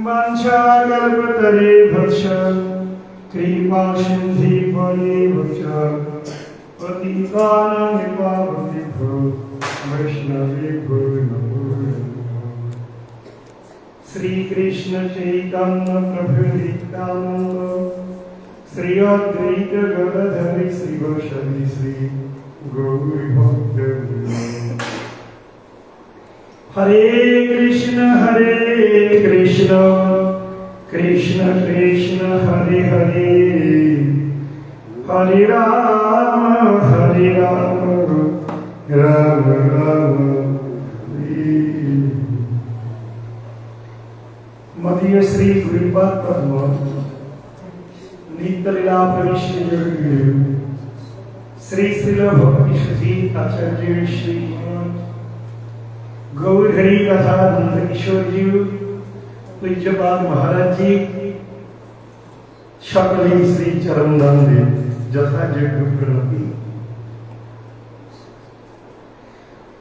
वाञ्छाकल्पतरे भक्ष कृपा सिन्धि भक्ष पतितानां पावनेभ्यो वैष्णवेभ्यो नमो नमः। श्री कृष्ण चैतन्य प्रभु नित्यानंद श्री अद्वैत गदाधर श्रीवासदि श्री गौर भक्तवृंद। हरे कृष्ण कृष्ण कृष्ण हरे हरे हरे राम राम राम हरे। मदीय श्री गुरुपाद पद्म नित्य लीला प्रविष्ट श्री श्रील भक्ति सुधीर आचार्य श्री गौर हरि कथा नंद किशोर जी पूज्यपाद महाराज जी सकले श्री चरण दान दे যথাযোগ্য প্রণতি।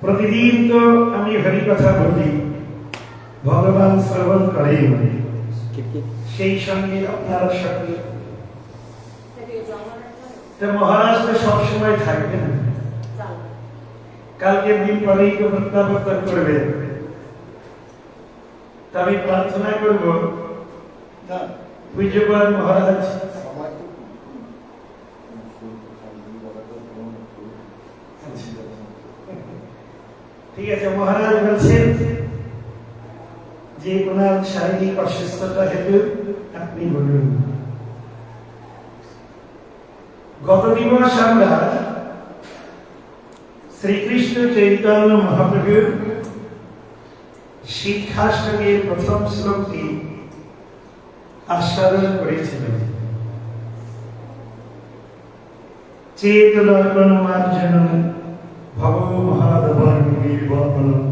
প্রতিদিন তো আমি হরি কথা বলি, ভগবান শ্রবণ করেন, সেই সঙ্গে আপনারা সকলে তো মহারাজ তো সবসময় থাকবেন, কালকে দিন পরেই তো প্রত্যাবর্তন করবেন। তবে প্রার্থনা করব পূজ্যপাদ মহারাজ ঠিক আছে। মহারাজ বলছেন যে ওনার শারীরিক অসুস্থতা হেতু আপনি বলুন। গত দিবস আমরা শ্রীকৃষ্ণ চৈতন্য মহাপ্রভুর শিক্ষাষ্টকের প্রথম শ্লোকটি আস্বাদন করেছিলেন। চেত দর্পণ মার্জনম ভব মহাদবন নির্বাপনম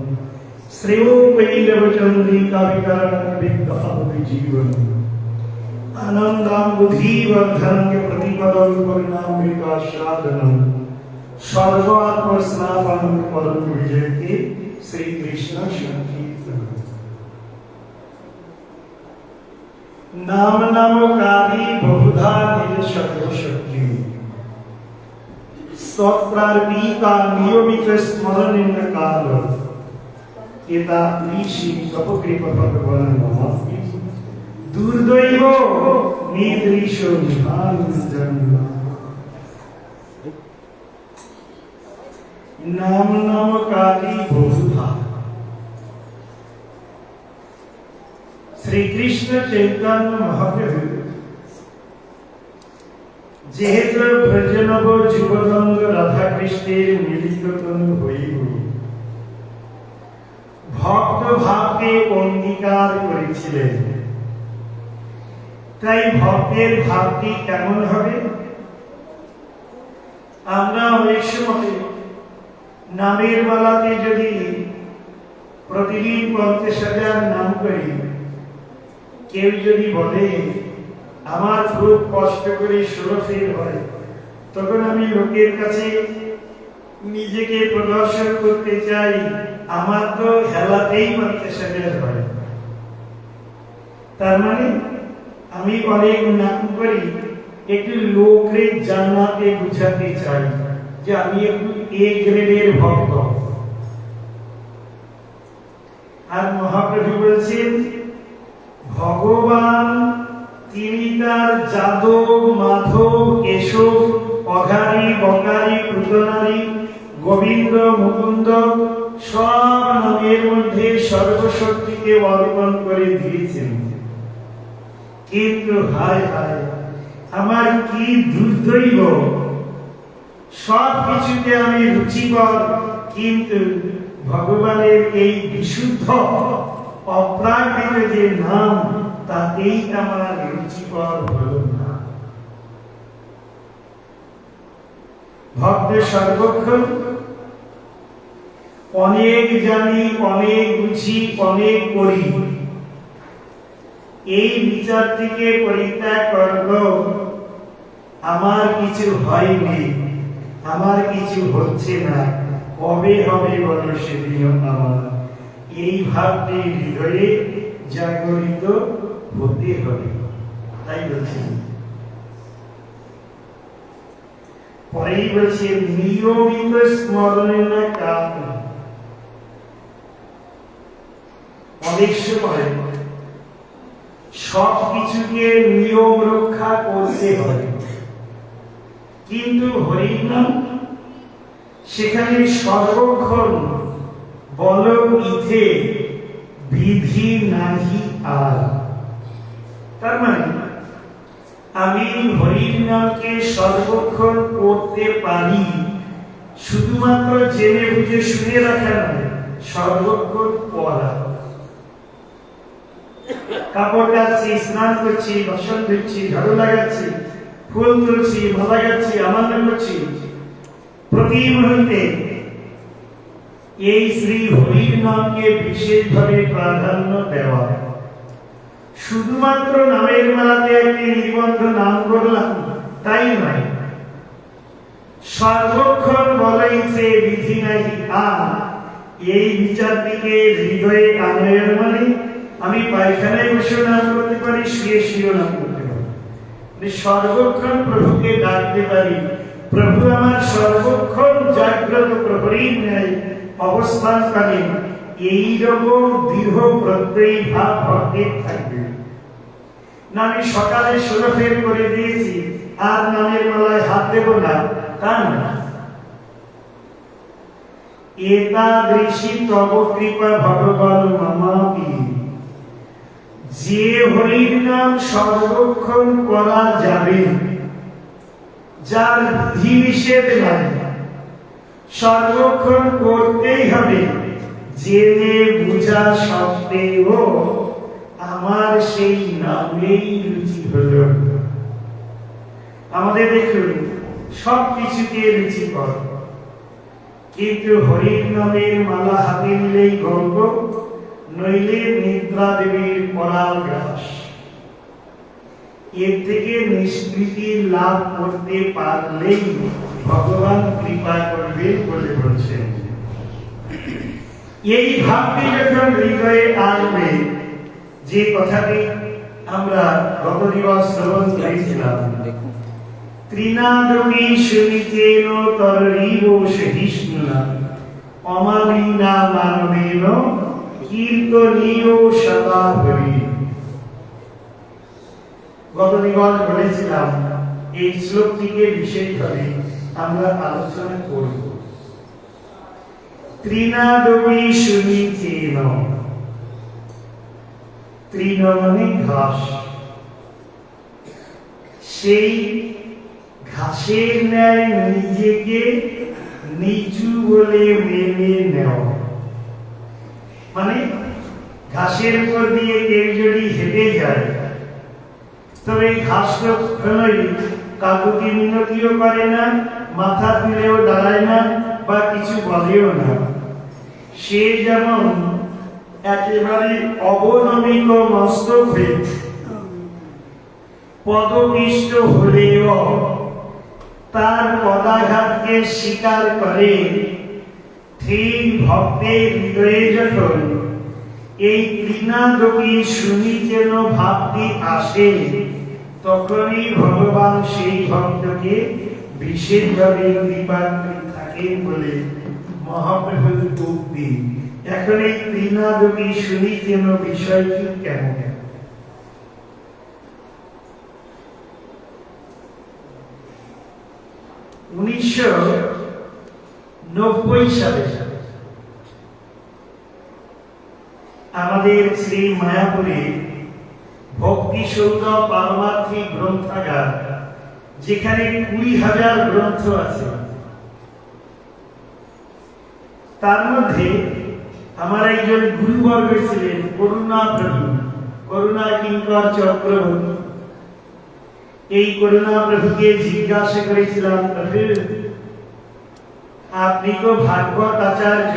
শ্রেয় কৈরব চন্দ্রিকা বিকারণ বিদ্যাপতি জীবন আনন্দাম বুদ্ধিবর্ধনং প্রতিপদং পরিণামৃতা সাধনম সর্বাত্ম স্নাপনম পরম বিজয়তে শ্রীকৃষ্ণ সংকীর্তন। নাম নামকারী বহুধা নিজ সর্বশক্তি স্তোত্রার্পিতা নিয়মিত স্মরণেন কাল এতা ঋষি তপকৃপ ভগবান নমামি দুর্দৈব নিদৃশ নিহান জন্ম। নাম নামকারী বহুধা শ্রীকৃষ্ণ চৈতন্য মহাপ্রভু যেহেতু ব্রজনব যুবদঙ্গ রাধাকৃষ্ণের মিলিত তনু হইব ভক্ত ভাবকে অঙ্গীকার করেছিলেন, তাই ভক্তের ভাবটি কেমন হবে? আমরা অনেক সময় নামের মালাতে যদি প্রতিদিন 50,000 নাম করি, কেউ যদি বলে আমার খুব কষ্ট করে 16 ফেল হয়, তখন আমি লোকের কাছে নিজেকে প্রদর্শন করতে চাই আমার তো হেলাতেই 50,000 হয়। তার মানে আমি অনেক নাম করি একটু লোকরে জানাতে বুঝাতে চাই যে আমি একটু এ গ্রেডের ভক্ত। আর মহাপ্রভু বলছেন ভগবান তিনি তার যাদব মাধব কেশব অঘারী বকারী পুতনারী গোবিন্দ মুকুন্দ সব নামের মধ্যে সর্বশক্তিকে অর্পণ করে দিয়েছেন। কিন্তু হায় হায় আমার কি দুর্দৈব, সব কিছুতে আমি রুচিকর, কিন্তু ভগবানের এই বিশুদ্ধ অপ্রাকৃত যে নাম তাতেই আমার রুচিকর হল না। ভক্তের সর্বক্ষণ অনেক জানি, অনেক বুঝি, অনেক করি, এই বিচারটিকে পরিত্যাগ করব। আমার কিছু হয়নি, আমার কিছু হচ্ছে না, কবে হবে বলো সেদিন আমার, এই ভাবটি হৃদয়ে জাগরিত হতে হবে। তাই বলছেন, পরেই বলছেন নিয়মিত স্মরণে না কাজ। অনেক সময় সব কিছুকে নিয়ম রক্ষা করতে হয়, কিন্তু হরিনাম সেখানে সর্বক্ষণ বল ইথে বিধি নাহি আর। তার মানে আমি হরির নামকে সর্বক্ষণ করতে পারি, শুধুমাত্র জেনে বুঝে শুনে রাখা নয়, সর্বক্ষণ পড়া। কাপড় কাচ্ছি, স্নান করছি, বাসন ধুচ্ছি, ঝাড়ু লাগাচ্ছি, ফুল তুলছি, মালা গাচ্ছি, আমান্য করছি, প্রতি মুহূর্তে এই শ্রী হরির নামকে বিশেষভাবে প্রাধান্য দেওয়া। শুধুমাত্র নামের মালাতে একটি নিবন্ধ নাম করলাম তাই নয়, সর্বক্ষণ বলাইছে বিধি নাহি আর। এই বিচারটিকে হৃদয়ে আনয়ন মানে আমি পায়খানায় বসে নাম করতে পারি, শুয়ে শুয়েও নাম করতে পারি, সর্বক্ষণ প্রভুকে ডাকতে পারি। প্রভু আমার সর্বক্ষণ জাগ্রত প্রহরীর ন্যায় অবস্থান করেন, এইরকম দৃঢ় প্রত্যয়ী ভাব ভক্তের থাকবে না। আমি সকালে 16 ফের করে দিয়েছি আর নামের মালায় হাত দেব না, তা না। এতাদৃশী তব কৃপা ভগবান মামাপি। যে হরির নাম সর্বক্ষণ করা যাবে, যার বিধি নিষেধ নাই, সর্বক্ষণ করতেই হবে, জেনে বুঝা সত্ত্বেও আমার সেই নামেই রুচি হলো। আমাদের দেখুন সব কিছুকে রুচিকর, কিন্তু হরির নামের মালা হাতে নিলেই গর্ব, নইলে নিদ্রা দেবীর পরাল গ্রাস। এর থেকে নিষ্কৃতি লাভ করতে পারলেই ভগবান কৃপা করবে বলে বলছেন। এই ভাবটি যখন হৃদয়ে আসবে, যে কথাটি আমরা গত দিবস শ্রবণ করেছিলাম, ত্রিনাদপি শুনিতেন তররিব সহিষ্ণুনা অমাবিনা মানবেন কীর্তনীয় সদা হরি। গত দিবস বলেছিলাম এই শ্লোকটিকে বিশেষভাবে আমরা আলোচনা করব। ত্রিনাদপি শুনিতেন, তৃণ মানে ঘাস, সেই ঘাসের ন্যায় নিজেকে নিচু বলে মেনে নেওয়া। মানে ঘাসের উপর দিয়ে কেউ যদি হেঁটে যায়, তবে ঘাস কখনোই কাকুতি মিনতিও করে না, মাথা তুলেও দাঁড়ায় না, বা কিছু বলেও না। সে যেমন একেবারে অবনমিত মস্তক হয়ে পদপিষ্ট হলেও তার পদাঘাতকে স্বীকার করে, ঠিক ভক্তের হৃদয়ে যখন এই ত্রিনাদপি শুনিতেন ভাবটি আসে, তখনই ভগবান সেই ভক্তকে বিশেষভাবে কৃপা করে থাকেন বলে মহাপ্রভুর উক্তি। এখন এই ত্রিনাদপি শুনিতেন বিষয়টি কেমন? 1990 সালে আমাদের শ্রী মায়াপুরে ভক্তি সৌধ পারমার্থিক গ্রন্থাগার, যেখানে 20,000 গ্রন্থ আছে, তার মধ্যে আমার একজন গুরুবর্গ ছিলেন করুণা প্রভু, করুণা কিঙ্কর চক্রবর্তী। এই করুণা প্রভুকে জিজ্ঞাসা করেছিলাম, প্রভু আপনি তো ভাগবত আচার্য,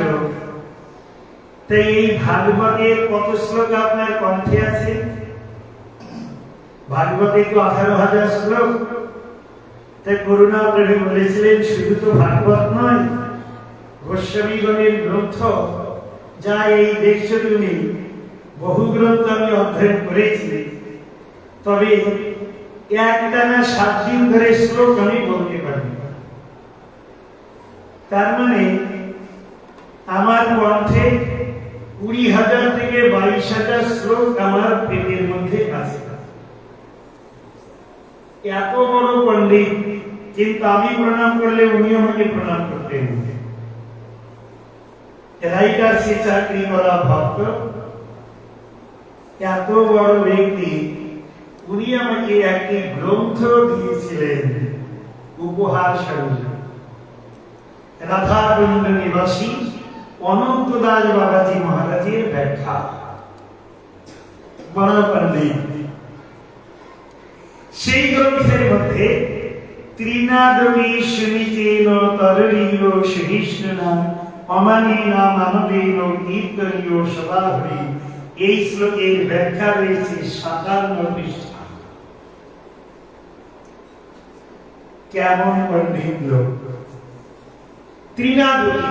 তাই এই ভাগবতের কত শ্লোক আপনার কণ্ঠে আছে? ভাগবতে তো 18,000 শ্লোক। তাই করুণা প্রভু বলেছিলেন শুধু তো ভাগবত নয়, গোস্বামীগণের গ্রন্থ যা এই দেখছো তুমি, বহু গ্রন্থ আমি অধ্যয়ন করেছি, তবে একটানা 7 দিন ধরে শ্লোক আমি বলতে পারি। তার মানে আমার কণ্ঠে 20,000 থেকে 22,000 শ্লোক আমার পেটের মধ্যে আছে। এত বড় পণ্ডিত, কিন্তু আমি প্রণাম করলে উনি আমাকে প্রণাম করতেন। রাইটার সে চাকরি করা ভক্ত, এত বড় ব্যক্তি, উনি আমাকে একটি গ্রন্থ দিয়েছিলেন উপহার স্বরূপ। রাধাকুণ্ড নিবাসী অনন্ত দাস বাবাজি মহারাজের ব্যাখ্যা। বড় পণ্ডিত। সেই গ্রন্থের মধ্যে ত্রিনাদবি সুনিচেন তরলীয় সহিষ্ণুনা অমানেন মানবেন কীর্তনীয় সদাহরি, এই শ্লোকের ব্যাখ্যা রয়েছে 57 পৃষ্ঠা। কেমন পণ্ডিত লোক! ত্রিনাদবি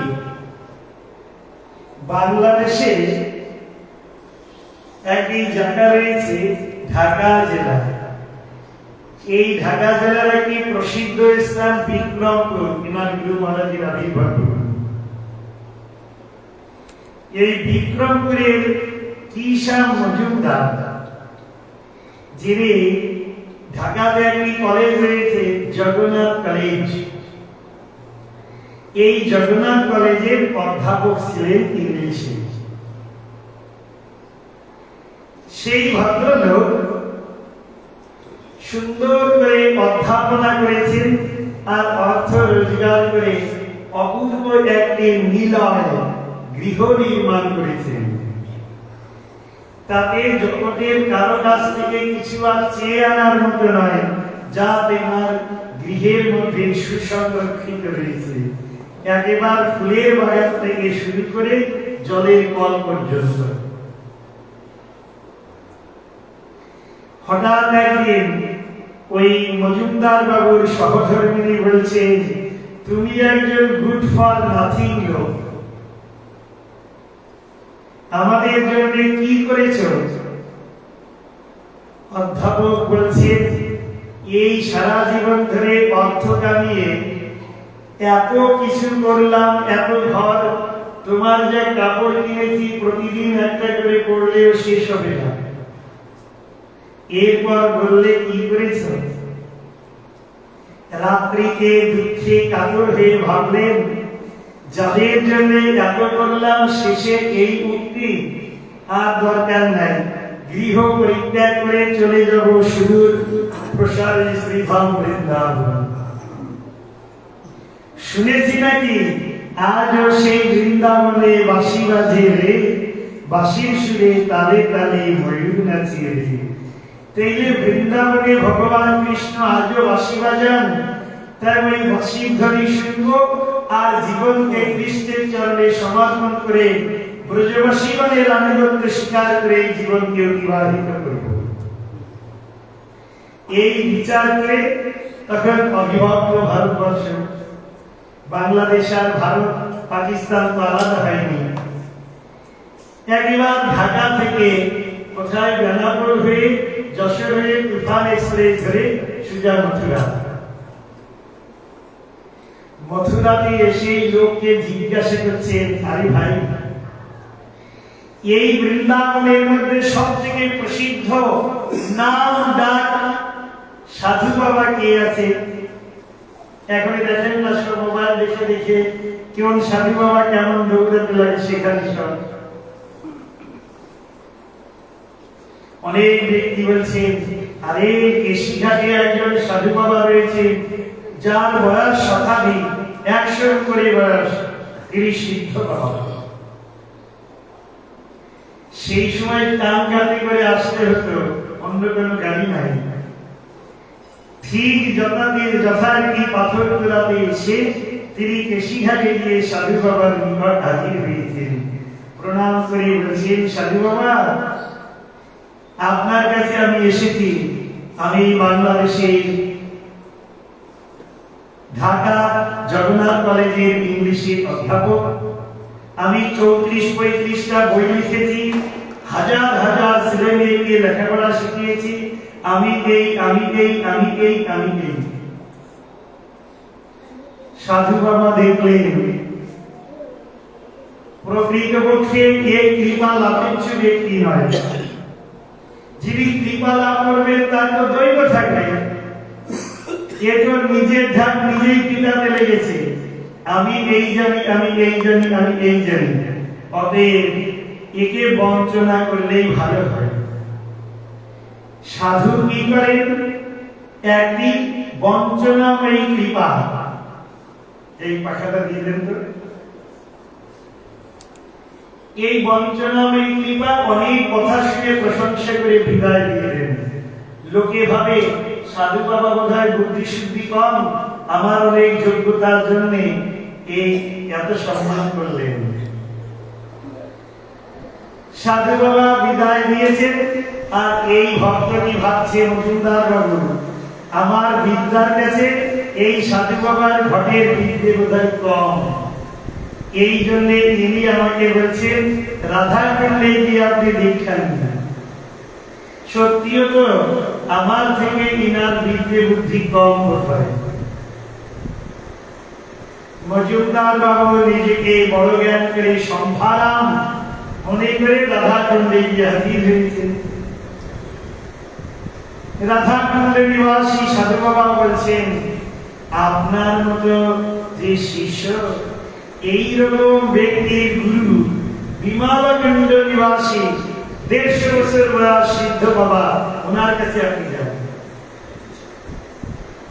বাংলাদেশে একটি জায়গা রয়েছে ঢাকা জেলায়। এই ঢাকা জেলার একটি প্রসিদ্ধ স্থান বিক্রমপুর, ইমাম গুরু মহারাজের আবির্ভাব। এই বিক্রমপুরের কিষান মজুমদার, যিনি ঢাকাতে একটি কলেজ রয়েছে জগন্নাথ কলেজ, এই জগন্নাথ কলেজের অধ্যাপক ছিলেন ইংলিশে। সেই ভদ্রলোক সুন্দর করে অধ্যাপনা করেছেন আর অর্থ রোজগার করে অপূর্ব একটি নিলয় গৃহ নির্মাণ করেছেন। তাতে জগতের কারো কাছ থেকে কিছু আর চেয়ে আনার মতো নয়, যা তোমার গৃহের মধ্যে সুসংরক্ষিত রয়েছে। একেবারে ফুলের বাগান থেকে শুরু করে জলের কল পর্যন্ত। হঠাৎ একদিন ওই মজুমদার বাবুর সহধর্মিনী বলছেন, তুমি একজন গুড ফর নাথিং লোক, আমাদের জন্য কি করেছো? অধ্যাপক বলছেন, এই সারা জীবন ধরে অর্থ কামিয়ে এত কিছু করলাম, এত ঘর, তোমার যে কাপড় কিনেছি প্রতিদিন একটা করে পড়লেও শেষ হবে না। এরপর বললে কি করেছ? রাত্রিতে দুঃখে কাতর হয়ে ভাবলেন, যাদের জন্য এত করলাম শেষে এই উক্তি আর দরকার নাই, গৃহ পরিত্যাগ করে চলে যাব সুদূর প্রসারী শ্রীধাম বৃন্দাবন। শুনেছি নাকি আজও সেই বৃন্দাবনে বাঁশি বাজে রে, বাঁশির সুরে তালে তালে ময়ূর নাচিয়ে রে। তাইলে বৃন্দাবনে ভগবান কৃষ্ণ আজও বাঁশি বাজান, তাই ওই বাঁশির ধ্বনি শুনবো আর জীবনকে কৃষ্ণের চরণে সমর্পণ করে ব্রজবাসীগণের আনুগত্য স্বীকার করে জীবনকে অতিবাহিত করব। এই বিচার করে তখন অবিভক্ত ভারতবর্ষ, বাংলাদেশ আর ভারত পাকিস্তান তো আলাদা হয়নি। একবার ঢাকা থেকে কোথায় বেনাপুর হয়ে যশোর হয়ে তুফান এক্সপ্রেস ধরে সোজা মথুরা। মথুরাতে এসে লোককে জিজ্ঞাসা করছেন, আরে ভাই, এই বৃন্দাবনের মধ্যে সব থেকে প্রসিদ্ধ নাম ডাক সাধু বাবা কে আছে? এখন দেখেন না সব মোবাইল দেখে দেখে কেমন সাধু বাবা কেমন দৌড়াতে লাগে সেখানে সব। অনেক ব্যক্তি বলছেন, আরে কেশিঘাটে একজন সাধু বাবা রয়েছে যার বয়স শতাধিক, 100 করে বয়স, তিনি সিদ্ধ বাবা। সেই সময় টান গাড়ি করে আসতে হতো, অন্য কোনো গাড়ি নাই। ঠিক যথারীতি পাথর তোলাতে এসে তিনি কেশিঘাটে গিয়ে সাধু বাবার নিকট হাজির হয়েছেন। প্রণাম করে বলছেন, সাধু বাবা আপনার কাছে আমি এসেছি। আমি বাংলাদেশের ঢাকা জগন্নাথ কলেজের ইংলিশের অধ্যাপক। আমি 34-35টা বই লিখেছি, হাজার হাজার ছেলে মেয়েকে লেখাপড়া শিখিয়েছি। আমি এই। সাধু বাবা দেখলেন প্রকৃতপক্ষে এই কৃপা লাভেচ্ছ ব্যক্তি নয়। যিনি কৃপা লাভ করবেন তার তো দৈব থাকবে। এ তো নিজের ধাপ নিজেই পিতাতে লেগেছে। আমি এই জানি। অতএব একে বঞ্চনা করলেই ভালো হয়। সাধু কি করেন? একটি বঞ্চনাময়ী কৃপা। এই পাখাটা দিলেন তো। এই বঞ্চনাময়ী কৃপা অনেক কথা শুনে প্রশংসা করে বিদায় দিলেন। লোকে ভাবে সাধু বাবা বোধহয় বুদ্ধি শুদ্ধি কম, আমার অনেক যোগ্যতার জন্য এই এত সম্মান করলেন। সাধু বাবা বিদায় দিয়েছেন, আর এই ভক্তটি ভাবছে মজুমদার বাবু আমার বিদ্যার কাছে এই সাধু বাবার ঘটের বিদ্যে বোধহয় কম। এই জন্য তিনি আমাকে বলছেন রাধা কুণ্ডে গিয়ে আপনি দীক্ষা নিন। সত্যিও তো আমার থেকে ইনার বিদ্যে বুদ্ধি কম হয়। মজুমদার বাবু নিজেকে বড় জ্ঞান করে সম্ভারাম মনে করে রাধা কুণ্ডে গিয়ে হাজির হয়েছেন। রাধা কুণ্ডে নিবাসী সাধু বাবা বলছেন, আপনার মতো যে শিষ্য, এইরকম ব্যক্তির গুরু বিমলাকুণ্ড নিবাসী 150 বছর বয়স সিদ্ধ বাবা, ওনার কাছে আপনি যান।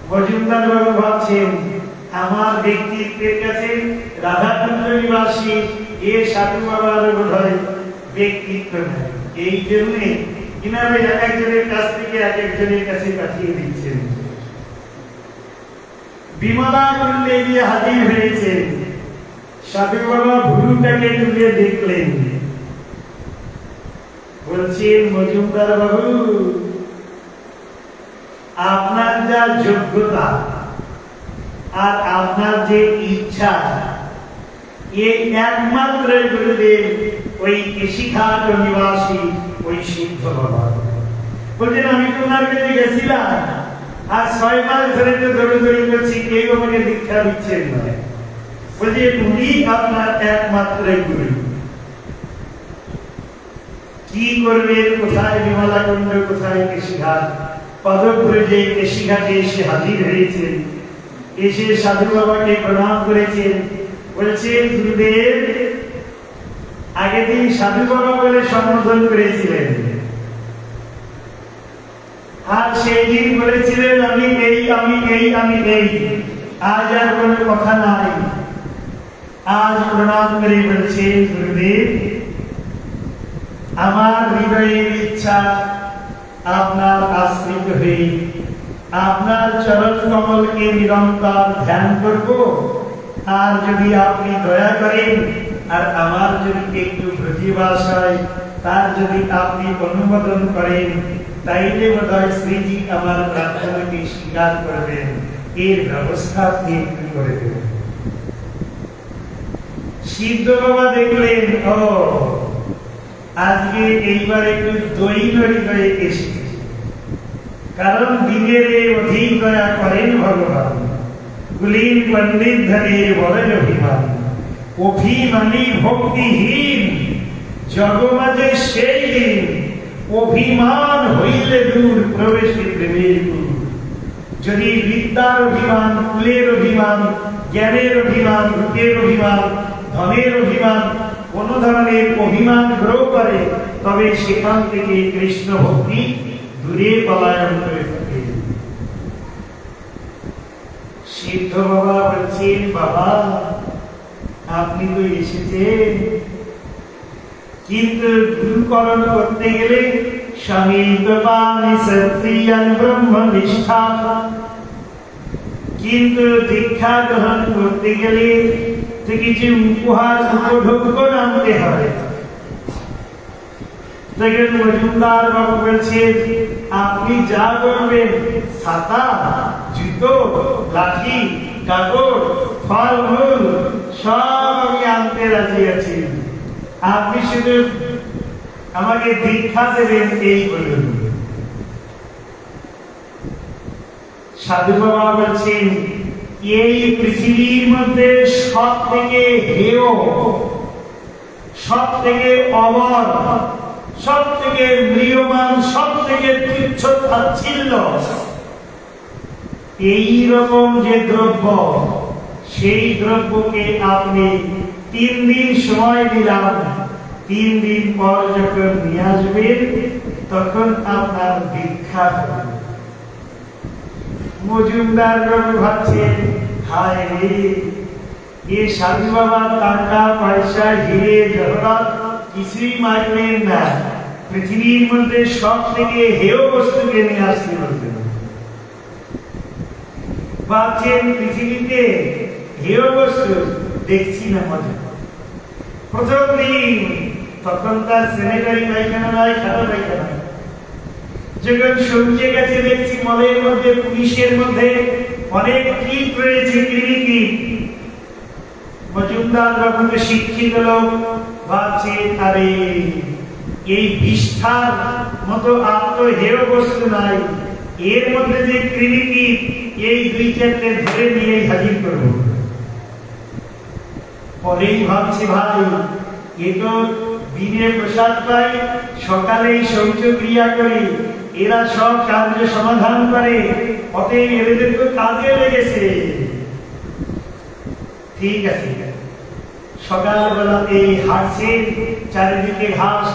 মজুমদার বাবু ভাবছেন আমার ব্যক্তিত্বের কাছে রাধাকুণ্ড নিবাসী এ সাধু বাবার বোধহয় ব্যক্তিত্ব নাই। এই জন্যে কিভাবে এক একজনের কাছ থেকে এক একজনের কাছে পাঠিয়ে দিচ্ছেন। বিমলাকুণ্ডে গিয়ে হাজির হয়েছেন। সাধু বাবা ভুরুটাকে তুলে দেখলেন, বলছেন মজুমদার বাবু আপনার যা যোগ্যতা আর আপনার যে ইচ্ছা, এই একমাত্র গুরুদেব ওই কেশিঘাট নিবাসী ওই সিদ্ধ বাবা। বলছেন আমি তো ওনার কাছে গেছিলাম, আর 6 মাস ধরে তো দৌড়দৌড়ি করছি, কেউ আমাকে দীক্ষা দিচ্ছেন না। বলছে উনি আপনার একমাত্র গুরু। কি করবেন? কোথায় বিমলাকুণ্ড, কোথায় কেশিঘাট? পদব্রজে কেশিঘাটে এসে হাজির হয়েছেন। এসে সাধু বাবাকে প্রণাম করেছেন। বলছেন গুরুদেব আগের দিন সাধু বাবা বলে সম্বোধন করেছিলেন, আর সেই দিন বলেছিলেন আমি এই। আজ আর কোনো কথা নাই। আজ প্রণাম করে বলছেন গুরুদেব আমার হৃদয়ের ইচ্ছা আপনার আশ্রিত হয়ে আপনার চরণ কমলকে নিরন্তর ধ্যান করব। আর যদি আপনি দয়া করেন আর আমার যদি একটু প্রতিবাস হয়, তার যদি আপনি অনুমোদন করেন, তাইলে বোধহয় শ্রীজি আমার প্রার্থনাকে স্বীকার করবেন, এর ব্যবস্থা আপনি একটু করে দেবেন। সিদ্ধ বাবা দেখলেন ও আজকে এইবার একটু দৈন হৃদয়ে এসেছে, কারণ দিনের অধিক দয়া করেন ভগবান। কুলীন পণ্ডিত ধনের বড় অভিমান, অভিমানী ভক্তিহীন জগমাঝে সেই দিন অভিমান হইলে দূর প্রবেশে প্রেমের গুণ। যদি বিদ্যার অভিমান, কুলের অভিমান, জ্ঞানের অভিমান, রূপের অভিমান, ধনের অভিমান, কোন ধরনের অভিমান গ্রহ করে, তবে সেখান থেকে কৃষ্ণ ভক্তি দূরে পলায়ন করে থাকে। সিদ্ধ বাবা বলছেন বাবা আপনি তো এসেছেন, কিন্তু গুরুকরণ করতে গেলে স্বামী ব্রহ্মনিষ্ঠা, কিন্তু দীক্ষা গ্রহণ করতে গেলে কিছু উপহার উপঢৌকন আনতে হয়। তখন মজুমদার বাবু বলছেন, আপনি যা করবেন, ছাতা, জুতো, লাঠি, কাপড়, ফলমূল সব আমি আনতে রাজি আছি, আপনি শুধু আমাকে দীক্ষা দেবেন এই বলুন। সাধু বাবা বলছেন, এই পৃথিবীর মধ্যে সব থেকে হেয়, সব থেকে অমর, সব থেকে ম্রিয়মান, সব থেকে তুচ্ছ তাচ্ছিল্য এই রকম যে দ্রব্য, সেই দ্রব্যকে আপনি 3 দিন সময় দিলাম, 3 দিন পর যখন নিয়ে আসবেন তখন আপনার দীক্ষা হবে। মজুমদার বাবু ভাবছেন, হায় রে, এ সাধু বাবা টাকা পয়সা হিরে জহরত কিছুই মানলেন না, পৃথিবীর মধ্যে সব থেকে হেয় বস্তুকে নিয়ে আসতে বলতেন। ভাবছেন পৃথিবীতে হেয় বস্তু দেখছি না মজা। প্রথম দিন তখন তার স্যানিটারি পায়খানা নয়, খাতা পায়খানা। যখন সবজি গেছে দেখছি মলের মধ্যে, পুলিশের মধ্যে অনেক কীট রয়েছে, কৃমিকীট। মজুমদার বাবুকে শিক্ষিত লোক ভাবছে, আরে এই বিষ্ঠার মতো আত্মহেয় বস্তু নাই, এর মধ্যে যে কৃমিকীট, এই 2-4টে ধরে নিয়ে হাজির করব। পরেই ভাবছি, ভাই এ তো দিনে প্রসাদ পাই, সকালেই শৌচক্রিয়া করি, এরা সব কার্য সমাধান করে, অতএব এদের তো কাজে লেগেছে। ঠিক আছে, সকালবেলাতে হাঁটছে, চারিদিকে ঘাস,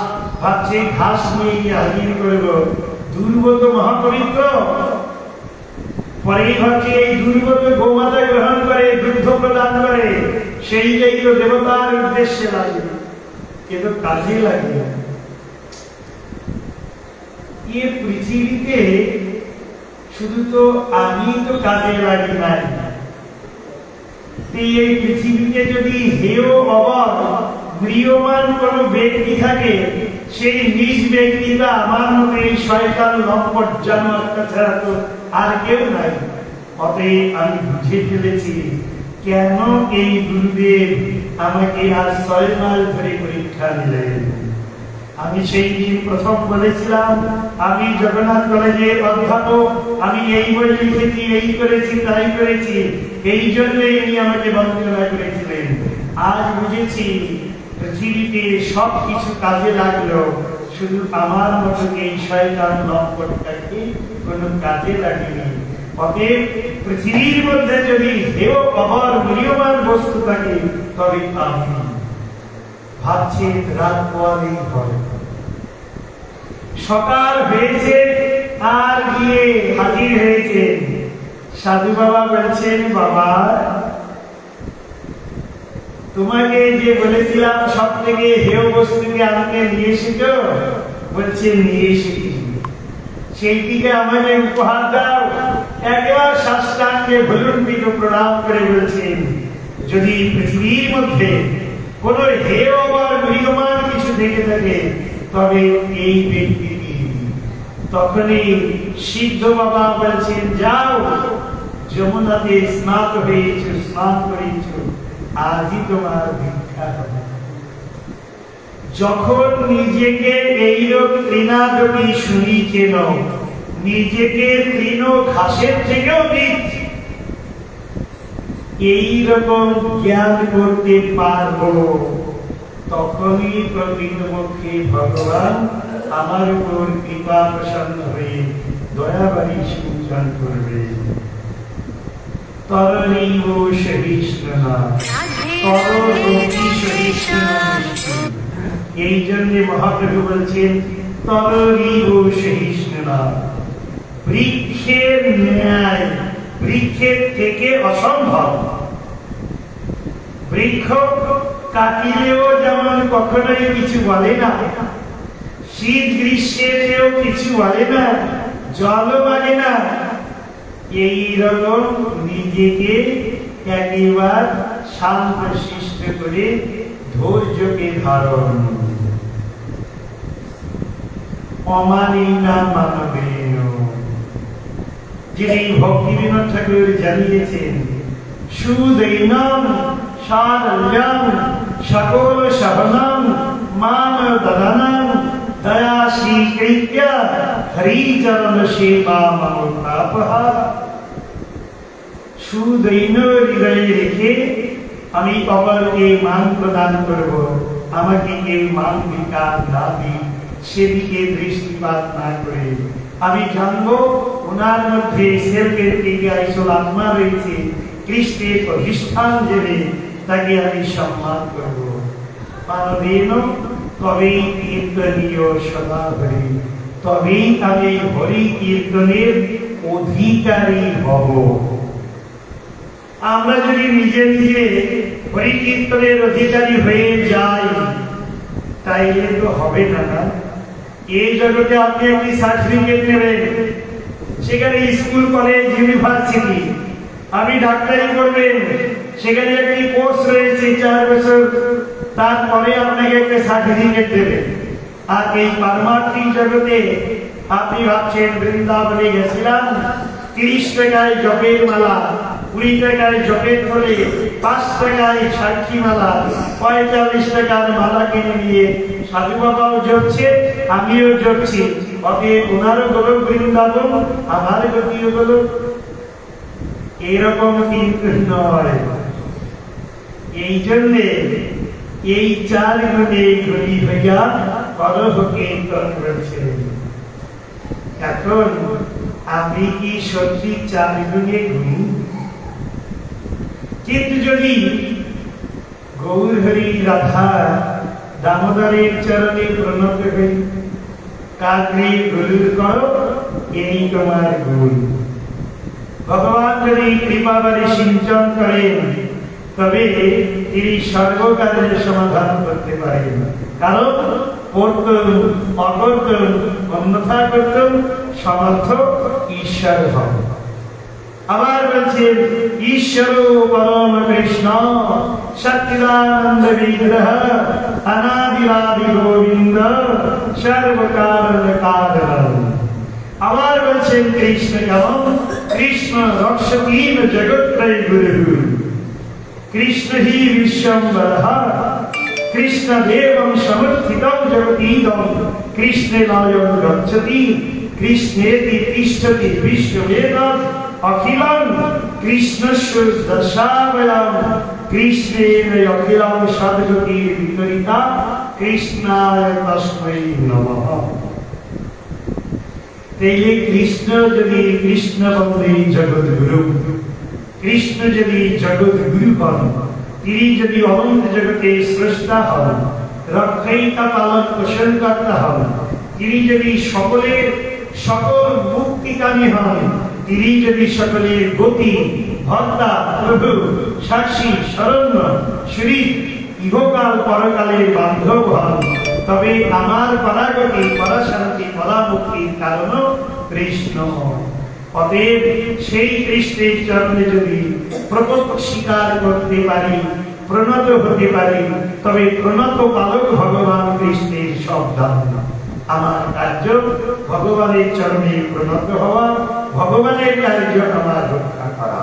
ভাবছে ঘাস নিয়ে হাজির করব। দুর্গত মহাপবিত্র, পরেই ভাবছে এই দুর্গত গোমাতা গ্রহণ করে, দুগ্ধ প্রদান করে, সেই যাই তো দেবতার উদ্দেশ্যে লাগে, কিন্তু কাজে লাগে। এ পৃথিবীতে শুধু তো আমি তো কাজে লাগি নাই, এই পৃথিবীতে যদি হেয় অবর ম্রিয়মান কোন ব্যক্তি থাকে, সেই নিজ ব্যক্তিটা আমার মতো এই শয়তান লম্পট জানোয়ারটা ছাড়া তো আর কেউ নাই। অতএব আমি বুঝে ফেলেছি কেন এই গুরুদেব আমাকে আর 6 মাস ধরে পরীক্ষা দিলেন। আমি সেই দিন প্রথম বলেছিলাম, আমি জগন্নাথ কলেজের অধ্যাপক, আমি এই বই লিখেছি, এই করেছি, তাই করেছি, এই জন্যই উনি আমাকে বঞ্চনা করেছিলেন। আজ বুঝেছি পৃথিবীতে সব কিছু কাজে লাগলো, শুধু আমার মতো এই শয়তান লম্পটটাকে কোনো কাজে লাগেনি। অতএব পৃথিবীর মধ্যে যদি হেয় অমর ম্রিয়মান বস্তু থাকে, তবে আমি ভাবছি রাত পোয়ালেই হয়। সকাল হয়েছে আর গিয়ে হাজির হয়েছে। সাধু বাবা বলছেন, বাবা তোমাকে যে বলেছিলাম সব থেকে হেয় বস্তুকে আমাকে নিয়ে এসেছো, বলছে নিয়ে এসেছি, সেইটিকে আমাকে উপহার দাও। একবার সাষ্টাঙ্গে ভুলুণ্ঠিত প্রণাম করে বলছেন, যদি পৃথিবীর মধ্যে কোন হেয় অমর ম্রিয়মান কিছু দেখে থাকে, তবে এই ব্যক্তিটি। তখনই সিদ্ধ বাবা বলছেন, যাও যমুনাতে স্নাত হয়েছ, স্নান করেছ, আজই তোমার দীক্ষা হবে। যখন নিজেকে এইরূপ তৃণাদপি শুনিছেন, নিজেকে তৃণ ঘাসের থেকেও নিচ এইরকম জ্ঞান করতে পারবো, তখনই প্রকৃতপক্ষে ভগবান আমার উপর কৃপা প্রসন্ন হয়ে দয়াবাড়ি সূচন করবে। তরণীব সহিষ্ণুনা, তরণী সহিষ্ণুনা। এই জন্য মহাপ্রভু বলছেন, তরণীব সহিষ্ণুনা। বৃক্ষের ন্যায়, বৃক্ষের থেকে অসম্ভব। বৃক্ষ কাটিলেও যেমন কখনোই কিছু বলে না, শীত গ্রীষ্মেও কিছু বলে না, জলও লাগে না, এই রকম নিজেকে একেবারে শান্ত শিষ্ট করে ধৈর্যকে ধারণ। অমানিনা মানবেন। যিনি ভক্তিবিনোদ ঠাকুর জানিয়েছেন, সুদৈনম সারল্যম সকল সহনম মান দদনম দয়া স্বীকৃত্য হরিচরণ সেবা মনোভাবঃ। সুদৈন্য হৃদয়ে রেখে আমি অপরকে মান প্রদান করব, আমাকে কেউ মান বিকার না দিই সেদিকে দৃষ্টিপাত না করে আমি জানবো ওনার মধ্যে সেলফের আসল আত্মা রয়েছে, কৃষ্ণের অধিষ্ঠান জেনে তাকে আমি সম্মান করব। মানবেন তবেই কীর্তনীয় সদা হরি, তবেই আমি হরি কীর্তনের অধিকারী হব। আমরা যদি নিজে নিজে হরি কীর্তনের অধিকারী হয়ে যাই তাইলে তো হবে না। এই জগতে আপনি একটি সার্টিফিকেট নেবেন, সেখানে স্কুল কলেজ ইউনিভার্সিটি, আমি ডাক্তারি করবেন, সেখানে একটি কোর্স রয়েছে 4 বছর, তারপরে আপনাকে একটা সার্টিফিকেট দেবে। আর এই পারমার্থিক জগতে আপনি ভাবছেন বৃন্দাবনে গেছিলাম, 30 টাকায় জপের মালা, 20 টাকায় জপের ধরে, 5 টাকায় সাক্ষী মালা, 45 টাকার মালা কিনে নিয়ে সাধু বাবাও জপছে, আমিও জপছি, অতএব ওনারও গোলক বৃন্দাবন, আমার গতিও গোলক। এরকম কিন্তু নয়। এই জন্যে এই 4 গুণে গুণী হইয়া করহ কীর্তন করেছে। এখন আপনি কি সত্যি 4 গুণে গুণী? কিন্তু যদি গৌর হরি রাধা দামোদরের চরণে প্রণত হই, কাগ্রে গুরুর করো এই তোমার গুণ। ভগবান যদি কৃপাবারে সিঞ্চন করেন তবে তিনি সর্বকালের সমাধান করতে পারেন, কারণ করতুম অকর্তুম অন্যথা করতুম সমর্থ ঈশ্বর হন। আবার বলছেন ঈশ্বর পরম কৃষ্ণ সচ্চিদানন্দ বিগ্রহ অনাদিরাদি গোবিন্দ সর্বকারণ কারণ। আবার বলছেন কৃষ্ণ কেমন? কৃষ্ণ রক্ষতীন জগত্রয় গুরু, কৃষ্ণ হি বিশ্বম্বরঃ, কৃষ্ণ দেবং সমর্থিতং জগতীদং কৃষ্ণে লয়ং গচ্ছতি, কৃষ্ণেতি তিষ্ঠতি বিশ্ববেদং অখিলং কৃষ্ণস্য দশাবয়ং, কৃষ্ণেন অখিলং সদ্গতির বিপরীতা, কৃষ্ণায় তস্मै নমঃ। তাইলে কৃষ্ণ যদি কৃষ্ণ বন্দে জগৎ গুরু, কৃষ্ণ যদি জগৎ গুরু হন, তিনি যদি অনন্ত জগতে স্রষ্টা হন, রক্ষয়িতা পালন পোষণকর্তা হন, তিনি যদি সকলের সকল মুক্তিকামী হন, তিনি যদি সকলের গতি ভক্তা প্রভু সাক্ষী শরণ্য শ্রী ইহকাল পরকালের বান্ধব হন, তবে আমার পরাগতি পরাশান্তি পরামুক্তির কারণ কৃষ্ণ। অতএব সেই কৃষ্ণের চরণে যদি প্রকট স্বীকার করতে পারি, প্রণত হতে পারি, তবে প্রণত পালক ভগবান কৃষ্ণের সব দান। আমার কার্য ভগবানের চরণে প্রণত হওয়া, ভগবানের কার্য আমার রক্ষা করা।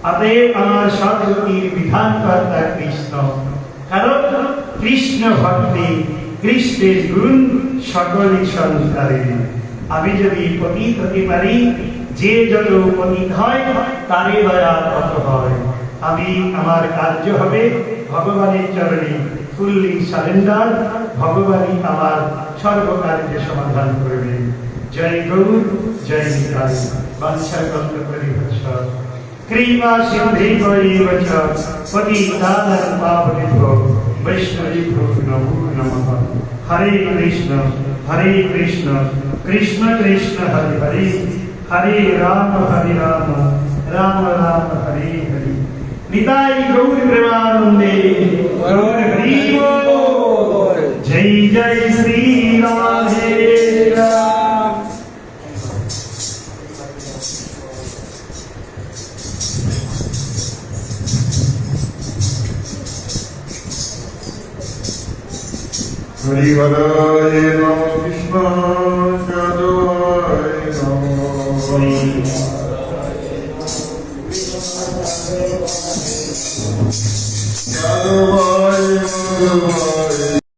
অতএব আমার সদ্গতির বিধানকর্তা কৃষ্ণ, কারণ কৃষ্ণ ভক্তি কৃষ্ণের গুণ সকলে সংসারে। আমি যদি পতিত হতে পারি, যে যত পতিত হয় তারে দয়া তত হয়। আমি আমার কার্য হবে ভগবানের চরণে ফুললি সারেন্ডার, ভগবানই আমার সর্বকার্য সমাধান করবে। জয় গৌর, জয় নিতাই। বাঞ্ছা কল্প পরিহর্ষ কৃপা সিন্ধৈব এব চ পতিতানাং পাবনেভ্যো বৈষ্ণবেভ্যো নমো নমঃ। হরে কৃষ্ণ কৃষ্ণ কৃষ্ণ হরে হরে, হরে রাম রাম রাম হরে হরে। নিতাই গৌর প্রেমানন্দে গৌর হরি बोल। जय जय श्री राधे राम। हरि बोल। जय राम कृष्ण। Bye.